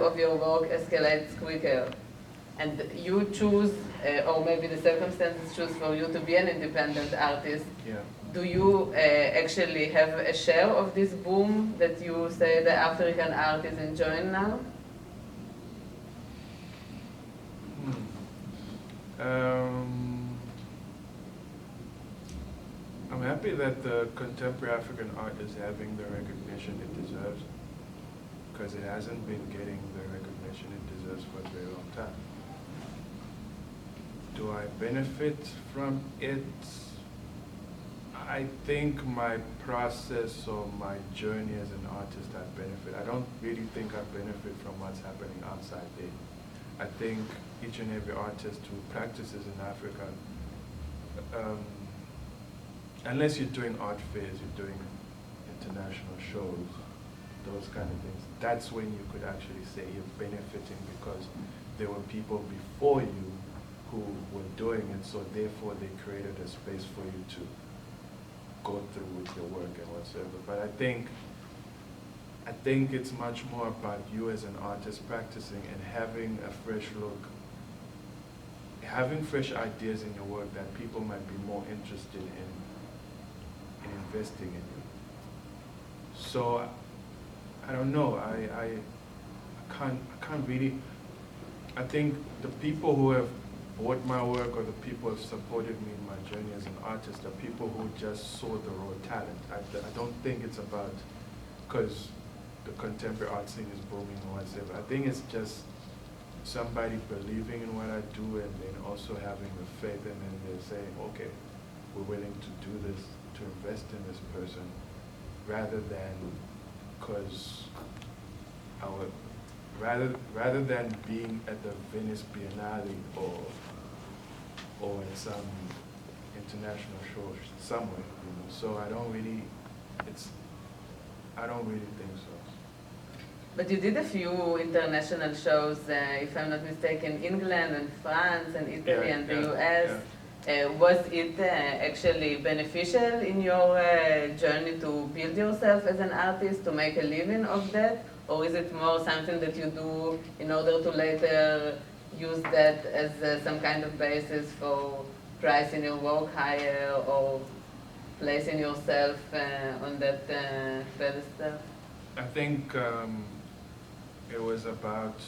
of your work escalates quicker, and you choose, or maybe the circumstances choose for you to be an independent artist, do you actually have a share of this boom that you say the African art is enjoying now? I'm happy that the contemporary African art is having the recognition it deserves, because it hasn't been getting the recognition it deserves for a very long time. Do I benefit from it? I think my process or my journey as an artist, I benefit. I don't really think I benefit from what's happening outside there. I think each and every artist who practices in Africa, unless you're doing art fairs, you're doing international shows, those kind of things, that's when you could actually say you're benefiting, because there were people before you who were doing it, so therefore they created a space for you to go through with your work and whatsoever. But I think it's much more about you as an artist practicing and having a fresh look, having fresh ideas in your work that people might be more interested in investing in you. So I don't know. I can't really. I think the people who have bought my work or the people who have supported me in my journey as an artist are people who just saw the raw talent. I don't think it's about because the contemporary art scene is booming or whatever. I think it's just somebody believing in what I do and then also having the faith, and then they're saying, okay, we're willing to do this, to invest in this person, rather than because rather than being at the Venice Biennale or in some international show somewhere, you know. So I don't really think so. But you did a few international shows, if I'm not mistaken, England and France and Italy and the US. Was it actually beneficial in your journey to build yourself as an artist, to make a living of that? Or is it more something that you do in order to later use that as some kind of basis for pricing your work higher or placing yourself on that pedestal? I think it was about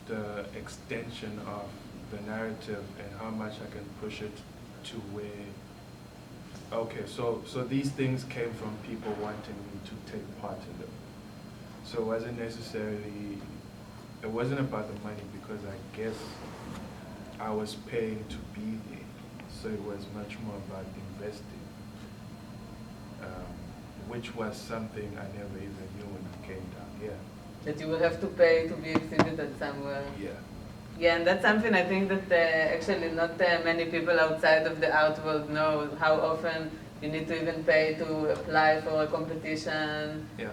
the extension of the narrative and how much I can push it to where, okay, so these things came from people wanting me to take part in them. So it wasn't necessarily, it wasn't about the money, because I guess I was paying to be there. So it was much more about investing, which was something I never even knew when I came down here. That you will have to pay to be exhibited somewhere. Yeah. Yeah, and that's something I think that actually not many people outside of the art world know, how often you need to even pay to apply for a competition. Yeah.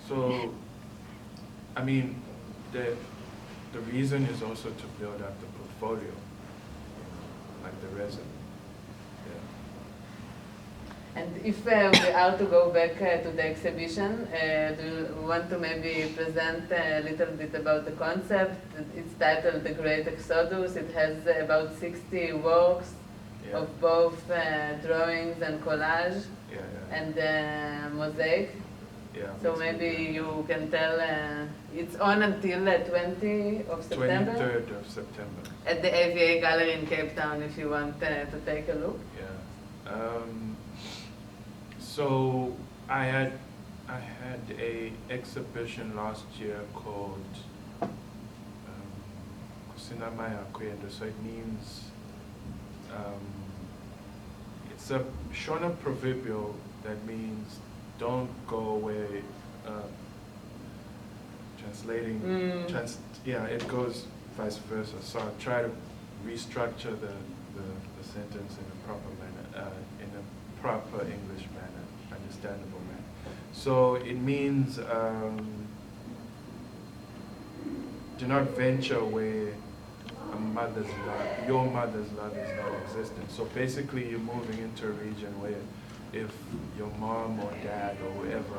So, I mean, the reason is also to build up the portfolio, like the resume. And if we are to go back to the exhibition, do you want to maybe present a little bit about the concept? It's titled The Great Exodus. It has about 60 works of both drawings and collage and mosaic. So maybe you can tell, it's on until 20th of September? 23rd of September. At the AVA Gallery in Cape Town, if you want to take a look. Yeah. So I had a exhibition last year called Kusinamaya Kuyendo. So it means it's a Shona proverbial that means don't go away. Translating, it goes vice versa. So I try to restructure the sentence in a proper manner, in a proper English manner, understandable manner. So it means do not venture where a mother's love, your mother's love is not existent. So basically you're moving into a region where if your mom or dad or whoever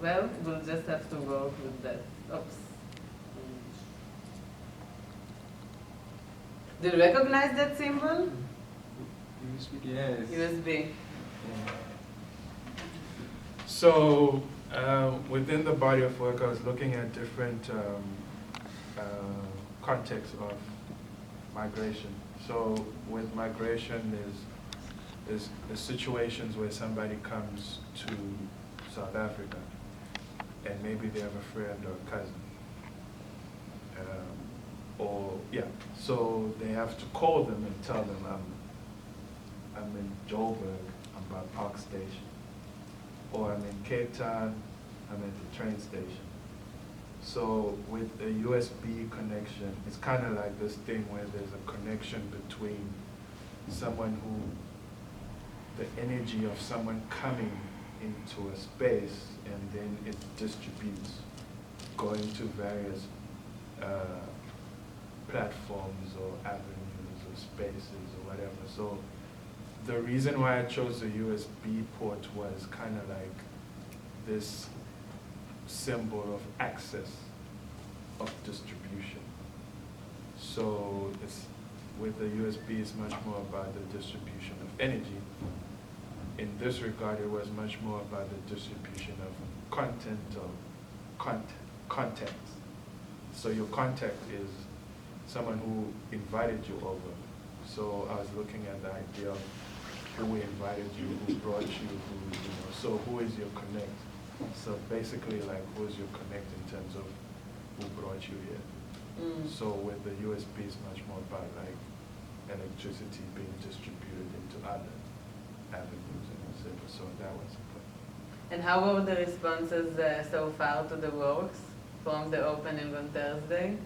Well, we'll just have to work with that. Oops. Do you recognize that symbol? USB? Yes. USB. So within the body of work, I was looking at different contexts of migration. So with migration, there's situations where somebody comes to South Africa and maybe they have a friend or a cousin. So they have to call them and tell them, I'm in Joburg, I'm by Park Station. Or I'm in Cape Town, I'm at the train station. So with a USB connection, it's kind of like this thing where there's a connection between someone the energy of someone coming into a space, and then it distributes, going to various platforms or avenues or spaces or whatever. So the reason why I chose the USB port was kind of like this symbol of access, of distribution. So with the USB, it's much more about the distribution of energy. In this regard, it was much more about the distribution of content or context. So your contact is someone who invited you over. So I was looking at the idea of who invited you, who brought you, so who is your connect? So basically, like, who is your connect in terms of who brought you here? So with the USB, it's much more about like electricity being distributed into other avenues, etc. So that was the point. And how were the responses so far to the works from the opening on Thursday?